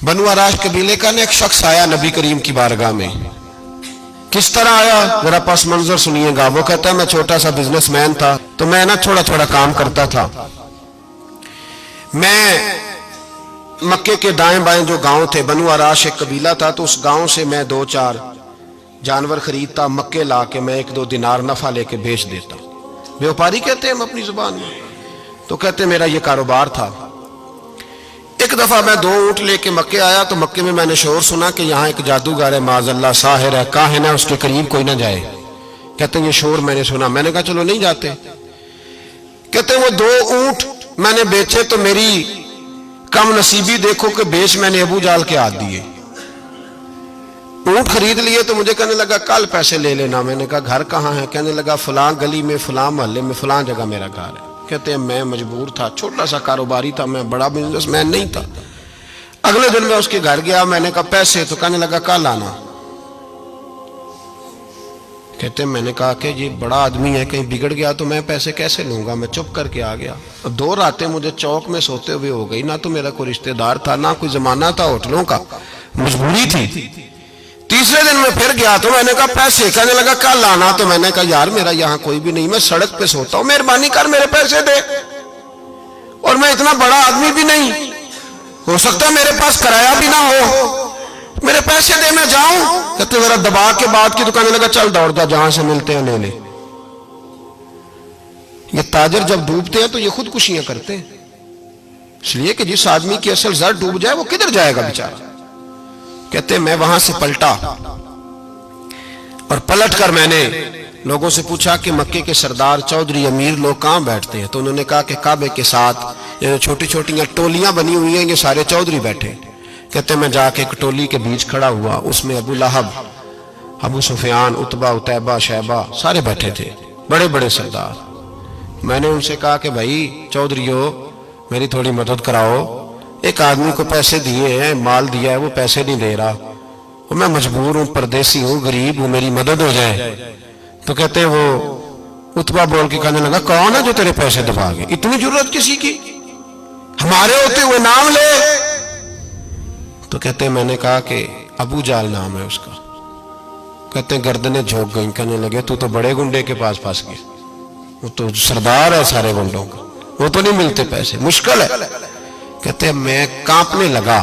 बनु आराश कबीले का ना एक शख्स आया नबी करीम की बारगाह में। किस तरह आया जरा पस मंजर सुनिएगा। वो कहता है मैं छोटा सा बिजनेसमैन था, तो मैं ना थोड़ा थोड़ा काम करता था। मैं मक्के के दाएं बाएं जो गांव थे, बनु आराश एक कबीला था, तो उस गांव से मैं 2-4 जानवर खरीदता, मक्के ला के मैं 1-2 दिनार नफा लेके बेच देता। व्यापारी कहते हैं हम अपनी जुबान में, तो कहते मेरा ये कारोबार था। एक दफा मैं 2 ऊंट लेके मक्के आया, तो मक्के में मैंने शोर सुना कि यहाँ एक जादूगर है, माज़अल्लाह साहिर है, काहिन है, उसके करीब कोई ना जाए। कहते ये शोर मैंने सुना। मैंने कहा चलो नहीं जाते। कहते वो 2 ऊंट मैंने बेचे तो मेरी कम नसीबी देखो कि बेच मैंने अबू जाल के हाथ दिए। ऊंट खरीद लिए तो मुझे कहने लगा कल पैसे ले लेना। मैंने कहा घर कहाँ है? कहने लगा फलां गली में, फलां मोहल्ले में, फलां जगह मेरा घर है। कहते हैं मैं मजबूर था, छोटा सा कारोबारी था, मैं बड़ा बिजनेसमैन नहीं था। अगले दिन मैं उसके घर गया, मैंने कहा पैसे, तो कहने लगा कल आना। कहते हैं मैंने कहा कि ये बड़ा आदमी है, कहीं बिगड़ गया तो मैं पैसे कैसे लूंगा। मैं चुप करके आ गया। अब 2 रातें मुझे चौक में सोते हुए हो गई। ना तो मेरा कोई रिश्तेदार था, ना कोई जमाना था होटलों का, मजबूरी थी। तीसरे दिन मैं फिर गया तो मैंने कहा पैसे, कहने लगा कल आना। तो मैंने कहा यार मेरा यहाँ कोई भी नहीं, मैं सड़क पे सोता हूँ, मेहरबानी कर मेरे पैसे दे। और मैं इतना बड़ा आदमी भी नहीं, हो सकता है मेरे पास किराया भी ना हो, मेरे पैसे दे मैं जाऊं। कहते जरा दबा के बात की। तो कहने लगा चल दौड़ जा, जहां से मिलते हैं ले ले। ये ताजर जब डूबते हैं तो ये खुदकुशियां करते हैं, इसलिए कि जिस आदमी की असल जर डूब जाए वो किधर जाएगा बेचारा। कहते मैं वहां से पलटा और पलट कर मैंने लोगों से पूछा कि मक्के के सरदार, चौधरी, अमीर लोग कहां बैठते हैं? तो उन्होंने कहा कि काबे के साथ ये छोटी छोटी टोलियां बनी हुई हैं, ये सारे चौधरी बैठे। कहते मैं जाके एक टोली के बीच खड़ा हुआ, उसमें अबू लहब, अबू सुफियान, उतबा, उतैबा, शैबा सारे बैठे थे, बड़े बड़े सरदार। मैंने उनसे कहा कि भाई चौधरीयो मेरी थोड़ी मदद कराओ, एक आदमी को पैसे दिए हैं, माल दिया है, वो पैसे नहीं दे रहा, और मैं मजबूर हूं, परदेसी हूं, गरीब हूं, मेरी मदद हो जाए। तो कहते वो उतबा बोल के कहने लगा कौन है जो तेरे पैसे दबा गए? इतनी जरूरत किसी की? हमारे होते हुए नाम ले। तो कहते मैंने कहा कि अबू जाल नाम है उसका। कहते गर्दनें झोंक गई। कहने लगे तू तो बड़े गुंडे के पास फंस गया, वो तो सरदार है सारे गुंडों का, वो तो नहीं मिलते पैसे, मुश्किल है। कहते मैं कांपने लगा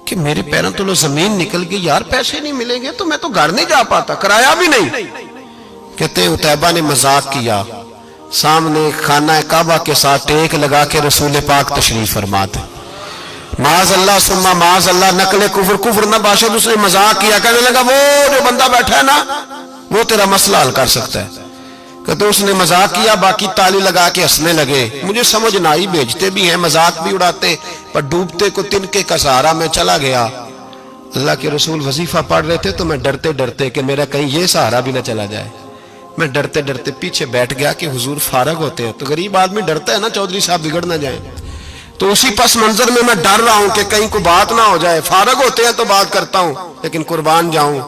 कि मेरे पैरों तो जमीन निकल गई, यार पैसे नहीं मिलेंगे तो मैं तो घर नहीं जा पाता, किराया भी नहीं। कहते उतैबा ने मजाक किया, सामने खाना काबा के साथ टेक लगा के रसूल पाक तशरीफ फरमाते, माज़अल्लाह सुम्मा माज़अल्लाह, नकले कुफर, कुफर न बाशद। उसने मजाक किया, कहने लगा वो जो बंदा बैठा है ना वो तेरा मसला हल कर सकता है। कहते उसने मजाक किया, बाकी ताली लगा के हंसने लगे। मुझे समझ ना आई, भेजते भी हैं, मजाक भी उड़ाते, पर डूबते को तिनके का सहारा मैं चला गया। अल्लाह के रसूल वजीफा पढ़ रहे थे तो मैं डरते डरते कि मेरा कहीं ये सहारा भी ना चला जाए, मैं डरते डरते पीछे बैठ गया कि हुजूर फारग होते हैं। तो गरीब आदमी डरता है ना चौधरी साहब बिगड़ ना जाए, तो उसी पस मंजर में मैं डर रहा हूं कि कहीं को बात ना हो जाए। फारग होते हैं तो बात करता हूं, लेकिन कुर्बान जाऊं।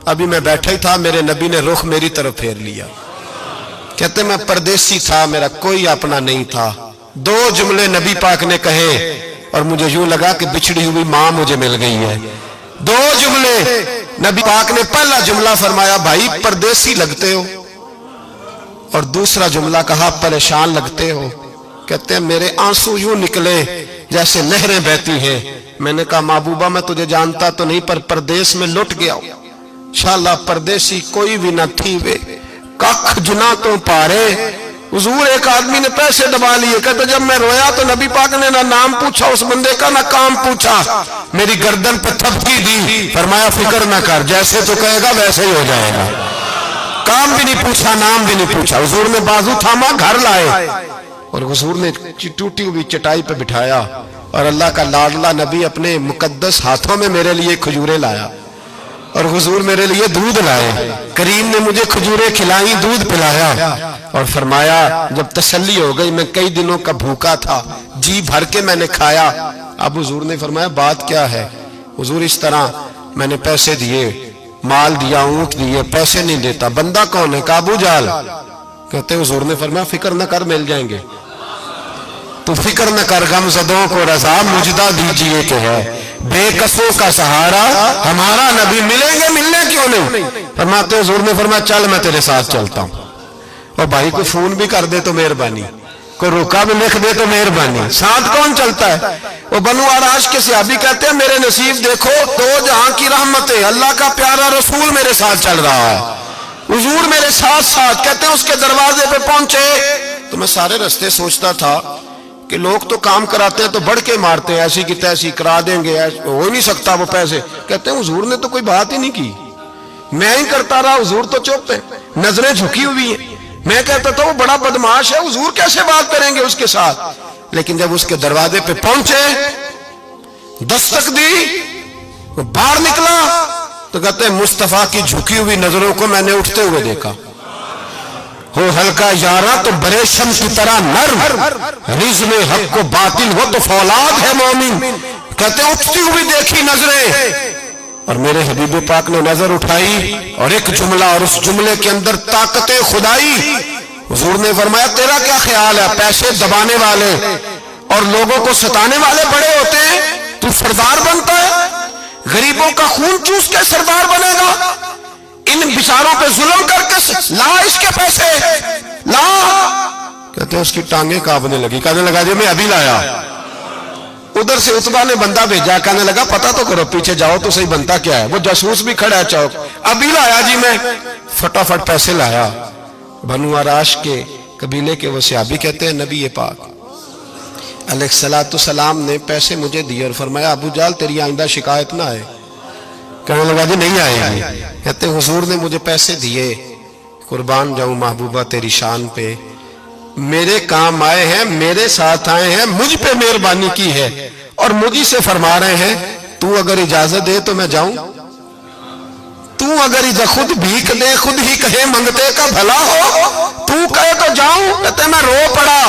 अभी मैं बैठा ही था, मेरे नबी ने रुख मेरी तरफ फेर लिया। कहते मैं परदेसी था, मेरा कोई अपना नहीं था। 2 जुमले नबी पाक ने कहे और मुझे यूं लगा कि बिछड़ी हुई मां मुझे मिल गई है। 2 जुमले नबी पाक ने, पहला जुमला फरमाया भाई परदेसी लगते हो, और दूसरा जुमला कहा परेशान लगते हो। कहते हैं मेरे आंसू यूं निकले जैसे नहरें बहती हैं। मैंने कहा महबूबा मैं तुझे जानता तो नहीं, पर परदेश में लुट गया हूं। शाला परदेसी कोई भी न थी वे, कख जुना तो पारे। हुजूर एक आदमी ने पैसे दबा लिए। कहते जब मैं रोया तो नबी पाक ने ना नाम पूछा उस बंदे का, ना काम पूछा, मेरी गर्दन पे थपकी दी, फरमाया फिक्र ना कर, जैसे तो कहेगा वैसे ही हो जाएगा। काम भी नहीं पूछा, नाम भी नहीं पूछा। हुजूर ने बाजू थामा, घर लाए, और हुजूर ने टूटी हुई चटाई पे बिठाया, और अल्लाह का लाडला नबी अपने मुकद्दस हाथों में मेरे लिए खजूरें लाया, और हुजूर मेरे लिए दूध लाए। करीम ने मुझे खजूरें खिलाई, दूध पिलाया, और फरमाया जब तसल्ली हो गई, मैं कई दिनों का भूखा था, जी भर के मैंने खाया। अब हुजूर ने फरमाया बात क्या है? हुजूर इस तरह मैंने पैसे दिए, माल दिया, ऊंट दिए, पैसे नहीं देता। बंदा कौन है? अबू जाल। कहते हुजूर ने फरमाया फिक्र न कर, मिल जाएंगे। तो फिक्र न कर, गमज़दों को रज़ा मुजदा दीजिए कि है। بے کسوں کا سہارا ہمارا نبی، ملیں گے، ملنے کیوں نہیں؟ فرماتے حضور نے فرمایا چل میں تیرے ساتھ چلتا ہوں۔ اور بھائی کو فون بھی کر دے تو مہربانی، کوئی روکا بھی لکھ دے تو مہربانی، ساتھ کون چلتا ہے؟ وہ بنو عراش کے صحابی کہتے ہیں میرے نصیب دیکھو، دو جہاں کی رحمتیں، اللہ کا پیارا رسول میرے ساتھ چل رہا ہے، حضور میرے ساتھ ساتھ۔ کہتے ہیں اس کے دروازے پہ پہنچے تو میں سارے رستے سوچتا تھا کہ لوگ تو کام کراتے ہیں تو بڑھ کے مارتے ہیں، ایسی کی تیسی کرا دیں گے، ہو ہی نہیں سکتا وہ پیسے۔ کہتے ہیں حضور نے تو کوئی بات ہی نہیں کی، میں ہی کرتا رہا، حضور تو چپ ہے، نظریں جھکی ہوئی ہیں۔ میں کہتا تھا وہ بڑا بدماش ہے، حضور کیسے بات کریں گے اس کے ساتھ؟ لیکن جب اس کے دروازے پہ پہنچے، دستک دی، وہ باہر نکلا تو کہتے ہیں مصطفیٰ کی جھکی ہوئی نظروں کو میں نے اٹھتے ہوئے دیکھا۔ ہو ہلکا یارا تو بریشم کی طرح نرم، رزم حق کو باطل ہو تو فولاد ہے مومن۔ کہتے ہیں اٹھتی ہوئی دیکھی نظریں، اور میرے حبیب پاک نے نظر اٹھائی اور ایک جملہ، اور اس جملے کے اندر طاقت خدائی۔ حضور نے فرمایا تیرا کیا خیال ہے؟ پیسے دبانے والے اور لوگوں کو ستانے والے بڑے ہوتے ہیں، تو سردار بنتا ہے؟ غریبوں کا خون چوس کے سردار بنے گا؟ ان بیچاروں پہ ظلم کر کے لا اس کے پیسے لا۔ کہتے ہیں اس کی ٹانگیں کانپنے لگی، کہنے لگا جی میں ابھی لایا۔ ادھر سے عتبہ نے بندہ بھیجا، کہنے لگا پتہ تو کرو، پیچھے جاؤ تو صحیح بنتا کیا ہے۔ وہ جاسوس بھی کھڑا ہے چوک، ابھی لایا جی میں، فٹافٹ پیسے لایا۔ بنو عراش کے قبیلے کے وہ صحابی کہتے ہیں نبی پاک علیہ السلام نے پیسے مجھے دیے اور فرمایا ابو جال تیری آئندہ شکایت نہ آئے۔ کہنے لگا جی نہیں آئے گی۔ کہتے ہیں حضور نے مجھے پیسے دیے، قربان جاؤں محبوبہ تیری شان پہ، میرے کام آئے ہیں، میرے ساتھ آئے ہیں، مجھ پہ مہربانی کی ہے، اور مجھے سے فرما رہے ہیں تو اگر اجازت دے تو میں جاؤں، تو اگر خود بھیک دے، خود ہی کہے منگتے کا بھلا ہو، تو کہے تو جاؤں۔ کہتے ہیں میں رو پڑا۔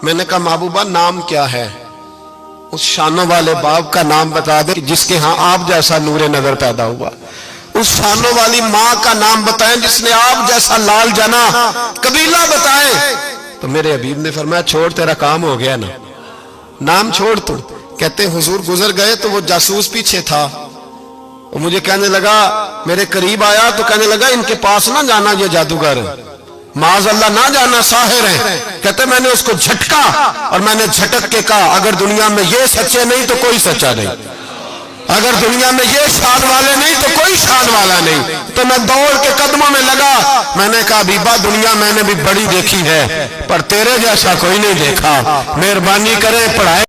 میں نے کہا محبوبہ نام کیا ہے؟ اس شانوں والے باپ کا نام بتا دے جس کے ہاں آپ جیسا نور نظر پیدا ہوا، اس شانوں والی ماں کا نام بتائیں جس نے آپ جیسا لال جنا، قبیلہ بتائیں۔ تو میرے حبیب نے فرمایا چھوڑ تیرا کام ہو گیا نا، نام چھوڑ تو۔ کہتے ہیں حضور گزر گئے تو وہ جاسوس پیچھے تھا، وہ مجھے کہنے لگا، میرے قریب آیا تو کہنے لگا ان کے پاس نہ جانا، یہ جادوگر معاذ اللہ نہ جانا، ساحر ہیں۔ کہتے میں نے اس کو جھٹکا اور میں نے جھٹک کے کہا اگر دنیا میں یہ سچے نہیں تو کوئی سچا نہیں، اگر دنیا میں یہ شان والے نہیں تو کوئی شان والا نہیں۔ تو میں دوڑ کے قدموں میں لگا، میں نے کہا حبیبہ دنیا میں نے بھی بڑی دیکھی ہے پر تیرے جیسا کوئی نہیں دیکھا، مہربانی کرے پڑھائے